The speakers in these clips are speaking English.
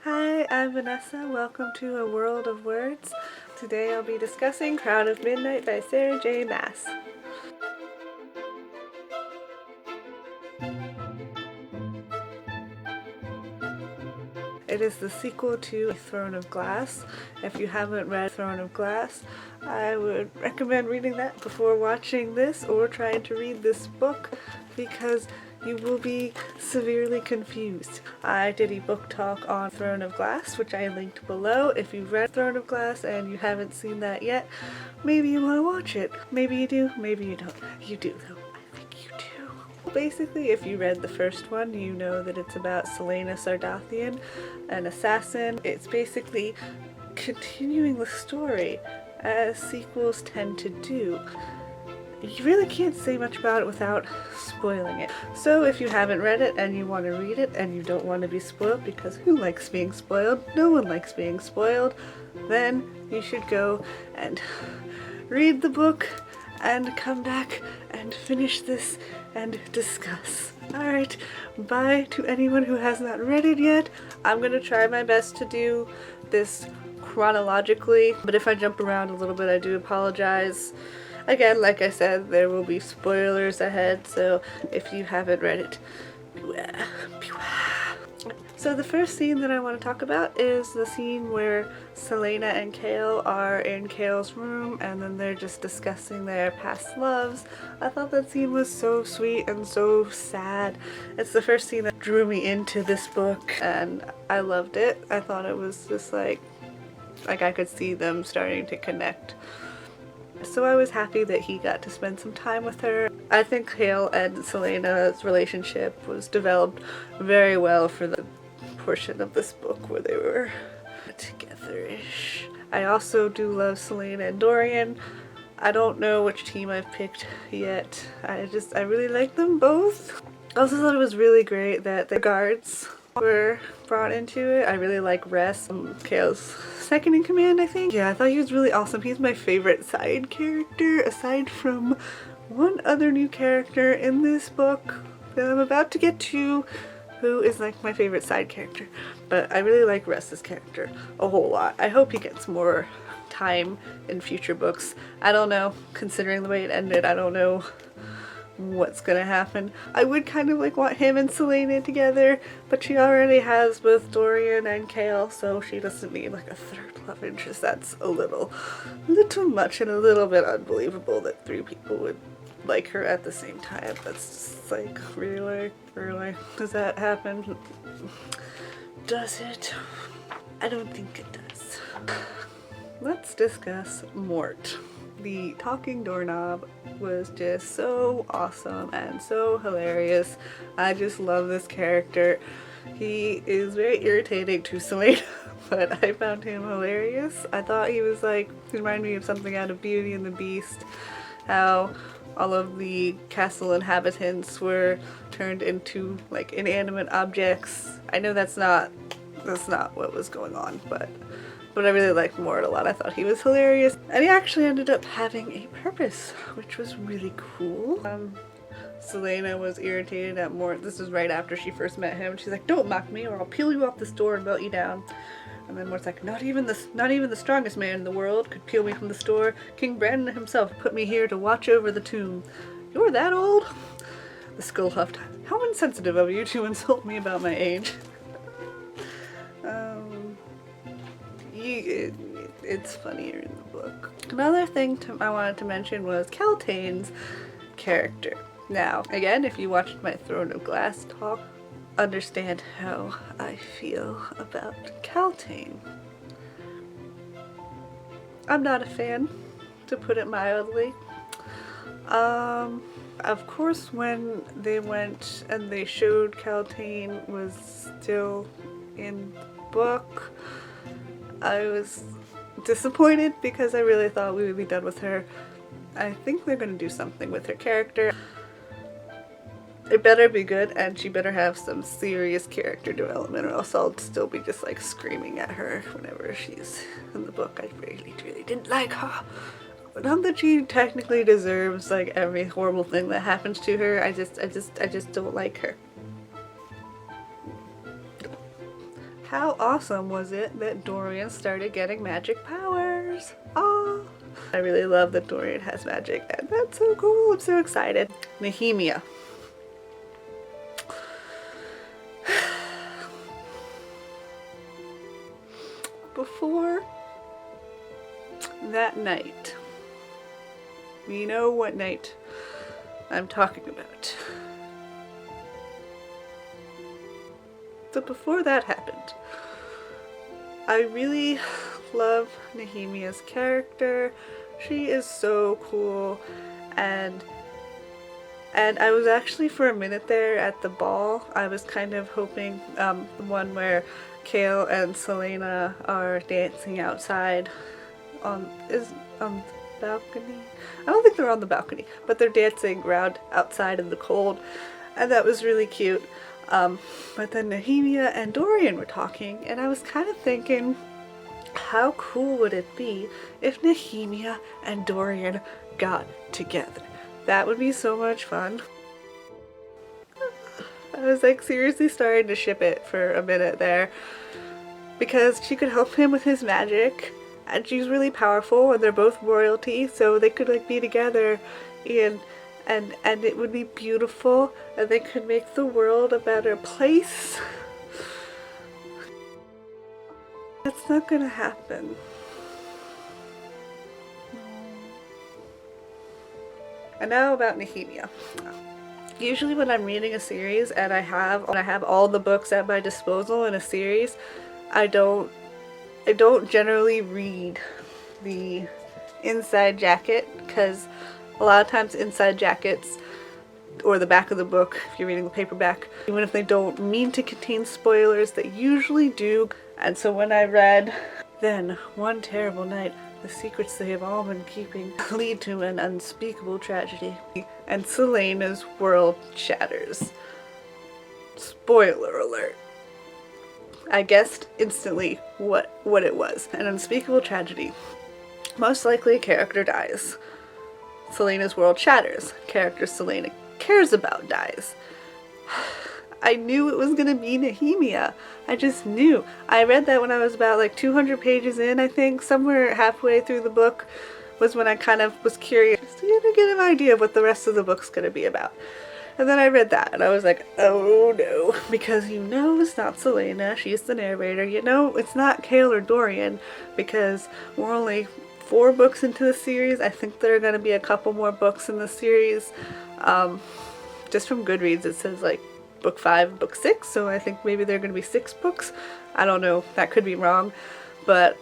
Hi, I'm Vanessa. Welcome to A World of Words. Today I'll be discussing Crown of Midnight by Sarah J. Maas. It is the sequel to Throne of Glass. If you haven't read Throne of Glass, I would recommend reading that before watching this or trying to read this book because you will be severely confused. I did a book talk on Throne of Glass, which I linked below. If you've read Throne of Glass and you haven't seen that yet, maybe you want to watch it. Maybe you do, maybe you don't. You do though. I think you do. Basically, if you read the first one, you know that it's about Selena Sardathian, an assassin. It's basically continuing the story as sequels tend to do. You really can't say much about it without spoiling it. So if you haven't read it and you want to read it and you don't want to be spoiled, because who likes being spoiled? No one likes being spoiled. Then you should go and read the book and come back and finish this and discuss. Alright, bye to anyone who has not read it yet. I'm going to try my best to do this chronologically, but if I jump around a little bit, I do apologize. Again, like I said, there will be spoilers ahead, so if you haven't read it, beware, beware. So the first scene that I want to talk about is the scene where Selena and Kale are in Kale's room and then they're just discussing their past loves. I thought that scene was so sweet and so sad. It's the first scene that drew me into this book and I loved it. I thought it was just like I could see them starting to connect. So I was happy that he got to spend some time with her. I think Kale and Selena's relationship was developed very well for the portion of this book where they were together-ish. I also do love Selena and Dorian. I don't know which team I've picked yet. I really like them both. I also thought it was really great that the guards were brought into it. I really like Ress, Kale's second in command, I think. Yeah, I thought he was really awesome. He's my favorite side character, aside from one other new character in this book that I'm about to get to, who is like my favorite side character. But I really like Ress's character a whole lot. I hope he gets more time in future books. I don't know, considering the way it ended, I don't know what's gonna happen. I would kind of like want him and Selena together, but she already has both Dorian and Kale, so she doesn't need like a third love interest. That's a little much and a little bit unbelievable that three people would like her at the same time. That's just like, really? Does that happen? Does it? I don't think it does. Let's discuss Mort. The talking doorknob was just so awesome and so hilarious. I just love this character. He is very irritating to Selena, but I found him hilarious. I thought he was like, he reminded me of something out of Beauty and the Beast, how all of the castle inhabitants were turned into like inanimate objects. I know that's not what was going on, but I really liked Mort a lot. I thought he was hilarious. And he actually ended up having a purpose, which was really cool. Selena was irritated at Mort. This was right after she first met him. She's like, "Don't mock me or I'll peel you off this door and melt you down." And then Mort's like, not even the strongest man in the world could peel me from the store. King Brandon himself put me here to watch over the tomb. You're that old? The skull huffed. How insensitive of you to insult me about my age. It's funnier in the book. Another thing I wanted to mention was Kaltain's character. Now, again, if you watched my Throne of Glass talk, understand how I feel about Kaltain. I'm not a fan, to put it mildly. Of course, when they went and they showed Kaltain was still in the book, I was disappointed because I really thought we would be done with her. I think they're going to do something with her character. It better be good and she better have some serious character development or else I'll still be just like screaming at her whenever she's in the book. I really didn't like her. But not that she technically deserves like every horrible thing that happens to her. I just don't like her. how awesome was it that Dorian started getting magic powers? Oh, I really love that Dorian has magic, and that's so cool. I'm so excited. Nehemia. Before that night, you know what night I'm talking about. So before that happened, I really love Nehemia's character. She is so cool, and I was actually for a minute there at the ball, I was kind of hoping, the one where Kale and Selena are dancing outside on the balcony. I don't think they're on the balcony, but they're dancing around outside in the cold, and that was really cute. But then Nehemia and Dorian were talking, and I was kind of thinking, how cool would it be if Nehemia and Dorian got together? That would be so much fun. I was like seriously starting to ship it for a minute there, because she could help him with his magic, and she's really powerful, and they're both royalty, so they could like be together and it would be beautiful, and they could make the world a better place. That's not gonna happen. And now about Nehemia. Usually when I'm reading a series and I have all the books at my disposal in a series, I don't generally read the inside jacket, because a lot of times inside jackets, or the back of the book if you're reading the paperback, even if they don't mean to contain spoilers, they usually do. And so when I read, then one terrible night, the secrets they have all been keeping lead to an unspeakable tragedy, and Selena's world shatters. Spoiler alert. I guessed instantly what it was. An unspeakable tragedy. Most likely a character dies. Selena's world shatters. Character Selena cares about dies. I knew it was gonna be Nehemia. I just knew. I read that when I was about like 200 pages in, I think. Somewhere halfway through the book was when I kind of was curious to get an idea of what the rest of the book's gonna be about. And then I read that and I was like, oh no, because you know it's not Selena, she's the narrator. You know it's not Kale or Dorian, because we're only 4 books into the series. I think there are going to be a couple more books in the series. Just from Goodreads it says like book 5, book 6, so I think maybe there are going to be 6 books. I don't know, that could be wrong, but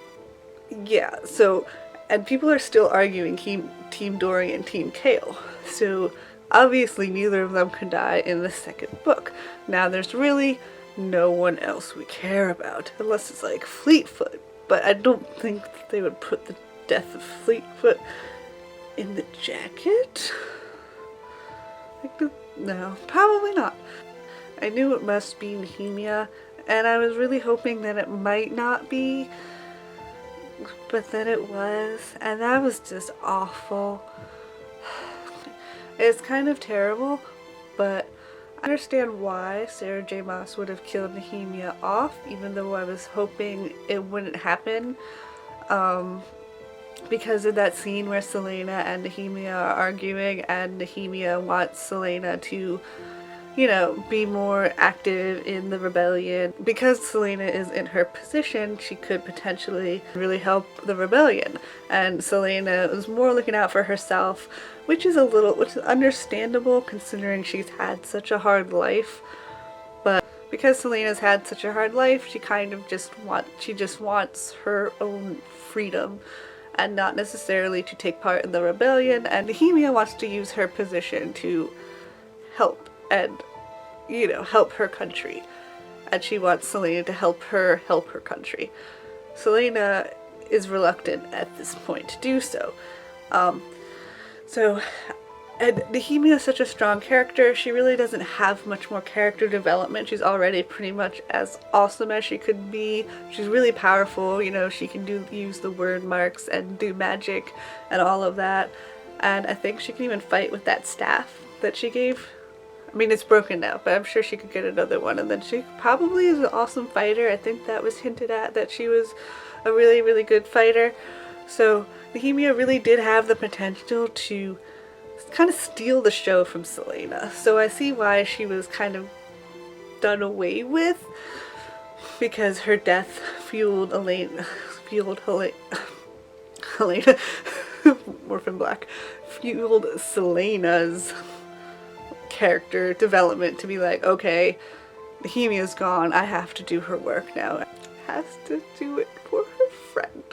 yeah, so, and people are still arguing Team Dorian, Team Kale, so obviously neither of them can die in the second book. Now there's really no one else we care about, unless it's like Fleetfoot, but I don't think that they would put the death of Fleetfoot in the jacket? No, probably not. I knew it must be Nehemia, and I was really hoping that it might not be, but then it was, and that was just awful. It's kind of terrible, but I understand why Sarah J. Maas would have killed Nehemia off, even though I was hoping it wouldn't happen. Because of that scene where Selena and Nehemia are arguing, and Nehemia wants Selena to, you know, be more active in the rebellion. Because Selena is in her position, she could potentially really help the rebellion. And Selena is more looking out for herself, which is understandable considering she's had such a hard life. But because Selena's had such a hard life, she kind of just wants her own freedom, and not necessarily to take part in the rebellion. And Nehemia wants to use her position to help and, you know, help her country. And she wants Selena to help her country. Selena is reluctant at this point to do so. And Nehemia is such a strong character, she really doesn't have much more character development. She's already pretty much as awesome as she could be. She's really powerful, you know, she can use the word marks and do magic and all of that. And I think she can even fight with that staff that she gave I mean, it's broken now, but I'm sure she could get another one. And then she probably is an awesome fighter. I think that was hinted at, that she was a really, really good fighter. So Nehemia really did have the potential to kind of steal the show from Selena. So I see why she was kind of done away with, because her death fueled Helena, Orphan Black, fueled Selena's character development to be like, okay, Nehemia's gone, I have to do her work now. Has to do it for her friend.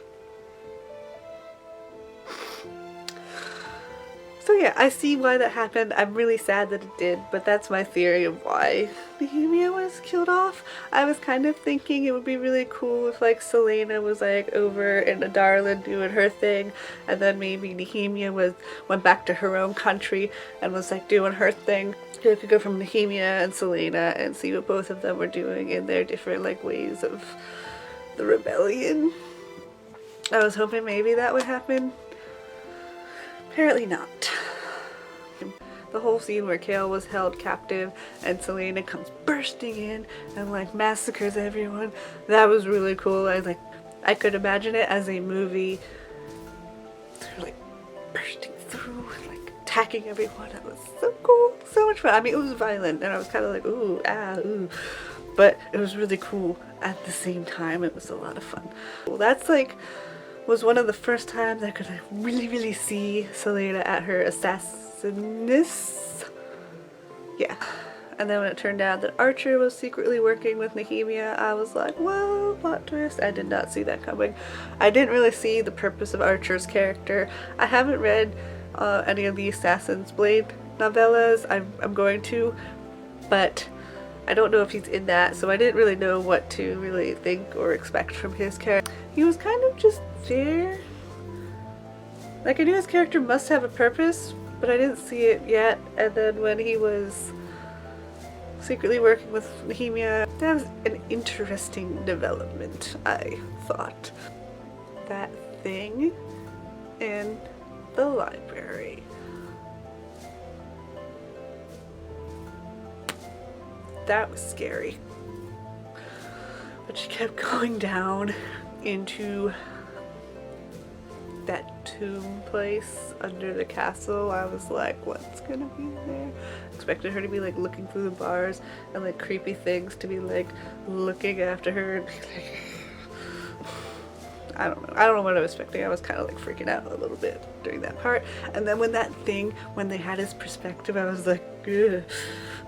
So yeah, I see why that happened. I'm really sad that it did, but that's my theory of why Nehemia was killed off. I was kind of thinking it would be really cool if like Selena was like over in Adarlan doing her thing, and then maybe Nehemia went back to her own country and was like doing her thing. You could go from Nehemia and Selena and see what both of them were doing in their different like ways of the rebellion. I was hoping maybe that would happen. Apparently not. The whole scene where Kale was held captive and Selena comes bursting in and like massacres everyone, that was really cool. I could imagine it as a movie. They're like bursting through and like attacking everyone. It was so cool, so much fun. I mean, it was violent and I was kind of like ooh, ah, ooh, but it was really cool at the same time. It was a lot of fun. Well, that's like was one of the first times I could really see Selena at her assassinists. Yeah. And then when it turned out that Archer was secretly working with Nehemia, I was like, whoa, plot twist. I did not see that coming. I didn't really see the purpose of Archer's character. I haven't read any of the Assassin's Blade novellas. I'm going to, but I don't know if he's in that, so I didn't really know what to really think or expect from his character. He was kind of just there. Like, I knew his character must have a purpose, but I didn't see it yet. And then when he was secretly working with Nehemia, that was an interesting development, I thought. That thing in the library. That was scary. But she kept going down into that tomb place under the castle. I was like, what's gonna be there? Expected her to be like looking through the bars and like creepy things to be like looking after her and be like I don't know what I was expecting. I was kind of like freaking out a little bit during that part. And then when they had his perspective, I was like, ugh.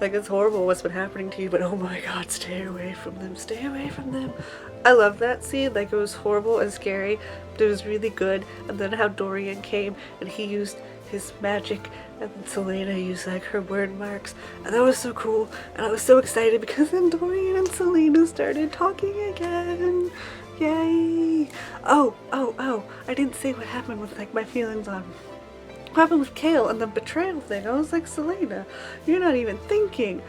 Like, it's horrible what's been happening to you, but oh my god, stay away from them, stay away from them. I love that scene. Like, it was horrible and scary, but it was really good. And then how Dorian came and he used his magic and Selena used like her word marks, and that was so cool. And I was so excited because then Dorian and Selena started talking again. Yay! Oh, I didn't say what happened with like my feelings on what happened with Kale and the betrayal thing. I was like, Selena, you're not even thinking.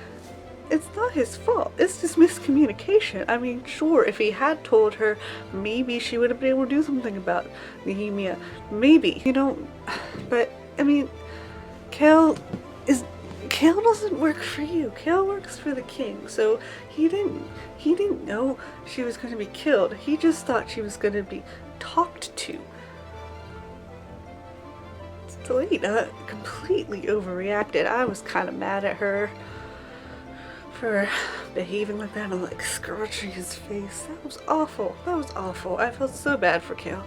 It's not his fault. It's just miscommunication. I mean, sure, if he had told her, maybe she would have been able to do something about Nehemia. Maybe, you know, but I mean, Kale doesn't work for you. Kale works for the king. So he didn't know she was going to be killed. He just thought she was going to be talked to. Selena completely overreacted. I was kind of mad at her for behaving like that and like scorching his face. That was awful. That was awful. I felt so bad for Kale.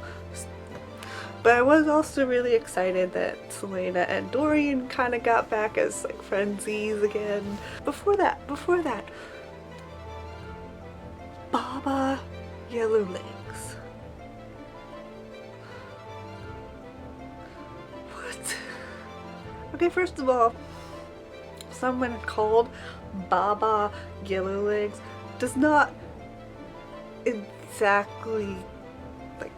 But I was also really excited that Selena and Dorian kind of got back as like friendsies again. Before that, Baba Yellowlegs. What? Okay, first of all, someone called Baba Yellowlegs does not exactly like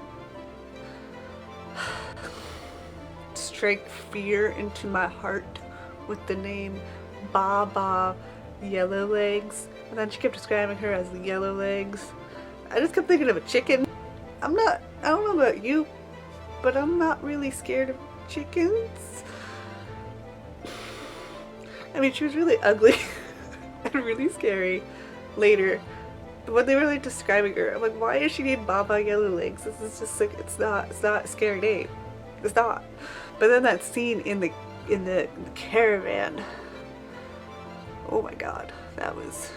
strike fear into my heart with the name Baba Yellowlegs. And then she kept describing her as the Yellowlegs. I just kept thinking of a chicken. I don't know about you, but I'm not really scared of chickens. I mean, she was really ugly and really scary later. But when they were like describing her, I'm like, why is she named Baba Yellow Legs? This is just like, it's not a scary name. It's not. But then that scene in the caravan. Oh my god, that was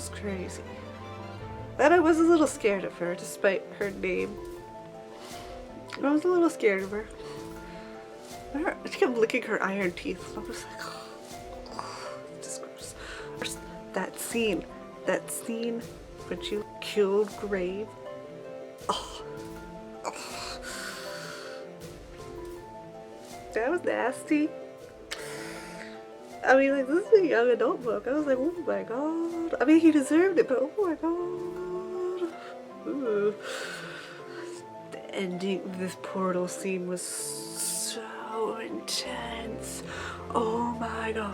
crazy. Then I was a little scared of her, despite her name. I was a little scared of her. She kept licking her iron teeth. I was like, oh, just gross. That scene when she killed Grave. Oh. That was nasty. I mean, like, this is a young adult book. I was like, oh my god. I mean, he deserved it, but oh my god. Ooh. The ending of this portal scene was so intense. Oh my god.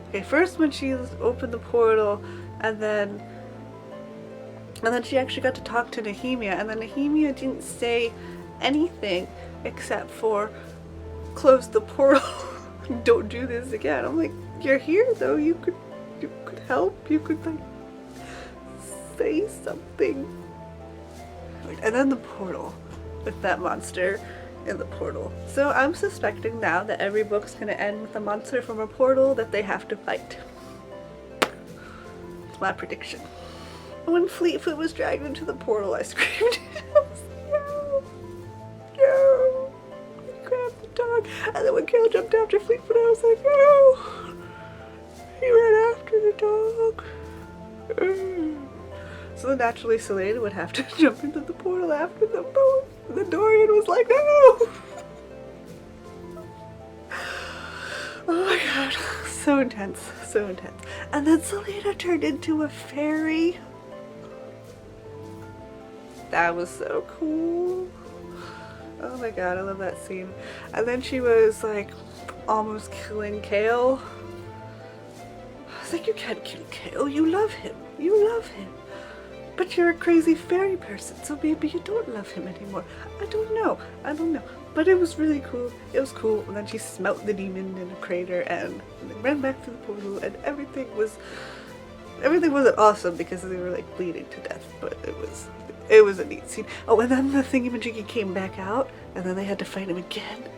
Okay, first when she opened the portal, and then she actually got to talk to Nehemia, and then Nehemia didn't say anything except for close the portal. Don't do this again. I'm like, you're here though. You could help. You could like say something. And then the portal with that monster in the portal. So I'm suspecting now that every book's gonna end with a monster from a portal that they have to fight. It's my prediction. When Fleetfoot was dragged into the portal, I screamed. I was like, no, no. He grabbed the dog. And then when Carol jumped after Fleetfoot, I was like, no. He ran after the dog. So then naturally Selene would have to jump into the portal after them both. And then Dorian was like, no. Oh my god. So intense. So intense. And then Selena turned into a fairy. That was so cool. Oh my god, I love that scene. And then she was like almost killing Kale. I was like, you can't kill Kale, you love him. You love him. But you're a crazy fairy person, so maybe you don't love him anymore. I don't know. But it was really cool. It was cool. And then she smelt the demon in a crater and they ran back to the portal, and everything wasn't awesome because they were like bleeding to death, but it was a neat scene. Oh, and then the thingamajiggy came back out, and then they had to fight him again.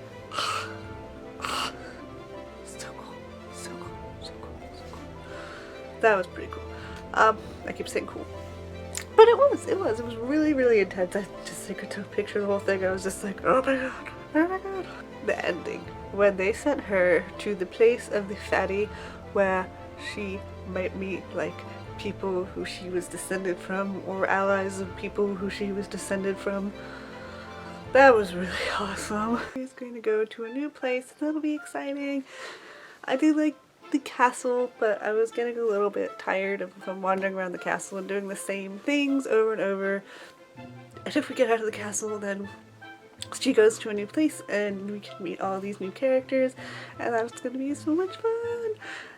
So cool. That was pretty cool. I keep saying cool. But it was really, really intense. I just could picture the whole thing. I was just like, oh my god. The ending. When they sent her to the place of the fatty where she might meet like people who she was descended from, or allies of people who she was descended from. That was really awesome. She's going to go to a new place, and that'll be exciting. I do like the castle, but I was getting a little bit tired of wandering around the castle and doing the same things over and over. And if we get out of the castle, then she goes to a new place and we can meet all these new characters, and that's going to be so much fun.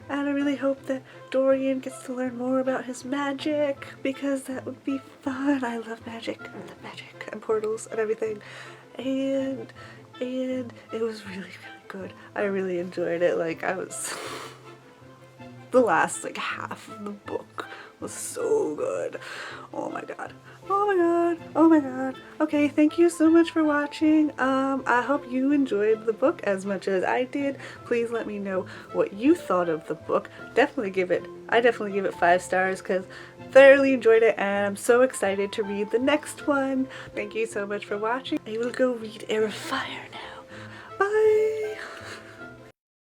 And I really hope that Dorian gets to learn more about his magic, because that would be fun. I love magic. And portals and everything. And it was really, really good. I really enjoyed it. Like, the last like half of the book was so good. Oh my god. Okay, thank you so much for watching. I hope you enjoyed the book as much as I did. Please let me know what you thought of the book. I definitely give it 5 stars because I thoroughly enjoyed it, and I'm so excited to read the next one. Thank you so much for watching. I will go read Air of Fire now.